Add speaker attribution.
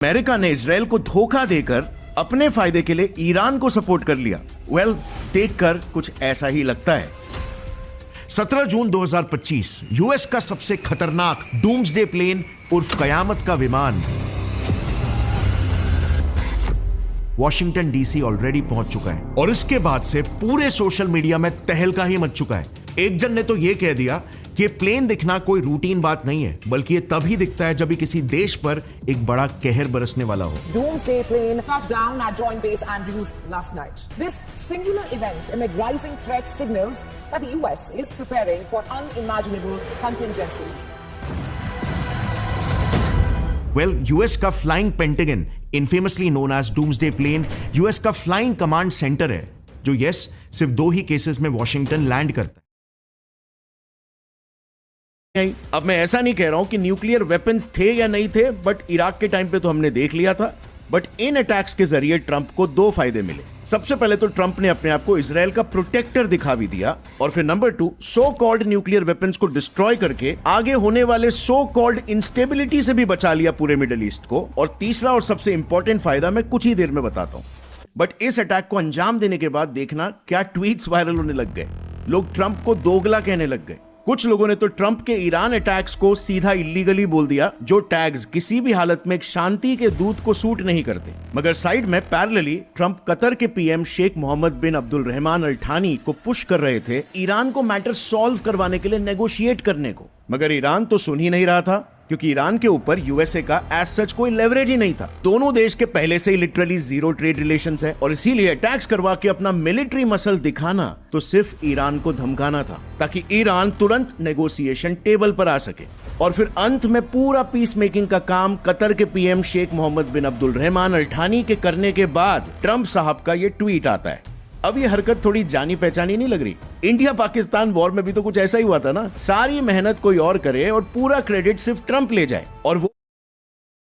Speaker 1: America ने Israel को धोखा देकर अपने फायदे के लिए ईरान को सपोर्ट कर लिया। देखकर कुछ ऐसा ही लगता है।
Speaker 2: 17 जून 2025 यूएस का सबसे खतरनाक डूम्सडे प्लेन उर्फ कयामत का विमान वॉशिंगटन डीसी ऑलरेडी पहुंच चुका है और इसके बाद से पूरे सोशल मीडिया में तहलका ही मच चुका है। एक जन ने तो यह कह दिया कि प्लेन दिखना कोई रूटीन बात नहीं है, बल्कि ये तभी दिखता है जब भी किसी देश पर एक बड़ा कहर बरसने वाला हो।
Speaker 3: Doomsday plane touched down at Joint Base Andrews last night. This singular event amid rising threat signals that the US is preparing for unimaginable contingencies.
Speaker 2: US का flying Pentagon, infamously known as doomsday plane, US का flying command centre है जो सिर्फ 2 ही cases में Washington land करता है।
Speaker 1: अब मैं ऐसा नहीं कह रहा हूं कि न्यूक्लियर वेपन्स थे या नहीं थे, बट इराक के टाइम पे तो हमने देख लिया था। बट इन अटैक्स के जरिए ट्रंप को 2 फायदे मिले। सबसे पहले तो ट्रंप ने अपने आप को इजराइल का प्रोटेक्टर दिखा भी दिया, और फिर number 2, so called nuclear weapons को डिस्ट्रॉय करके आगे होने वाले सो कॉल्ड इंस्टेबिलिटी से भी बचा लिया पूरे मिडिल ईस्ट को। और तीसरा और सबसे इंपॉर्टेंट फायदा मैं कुछ ही देर में बताता हूं। बट इस अटैक को अंजाम देने के बाद देखना क्या ट्वीट्स वायरल होने लग गए। लोग ट्रंप को दोगला कहने लग गए। कुछ लोगों ने तो ट्रंप के ईरान अटैक्स को सीधा इलीगली बोल दिया, जो टैग्स किसी भी हालत में एक शांति के दूत को सूट नहीं करते। मगर साइड में पैरेलली ट्रंप कतर के पीएम शेख मोहम्मद बिन अब्दुल रहमान अल थानी को पुश कर रहे थे ईरान को मैटर सॉल्व करवाने के लिए नेगोशिएट करने को। मगर ईरान तो सुन ही नहीं रहा था, क्योंकि ईरान के ऊपर यूएसए का एज सच कोई लेवरेज ही नहीं था। दोनों देश के पहले से ही लिटरली जीरो ट्रेड रिलेशंस है, और इसीलिए अटैक्स करवा के अपना मिलिट्री मसल दिखाना तो सिर्फ ईरान को धमकाना था, ताकि ईरान तुरंत नेगोशिएशन टेबल पर आ सके। और फिर अंत में पूरा पीस मेकिंग का काम कतर के पीएम शेख मोहम्मद बिन अब्दुल रहमान अल थानी के करने के बाद ट्रंप साहब का ये ट्वीट आता है। अब ये हरकत थोड़ी जानी पहचानी नहीं लग रही? इंडिया पाकिस्तान वॉर में भी तो कुछ ऐसा ही हुआ था ना। सारी मेहनत कोई और करे और पूरा क्रेडिट सिर्फ ट्रंप ले जाए, और वो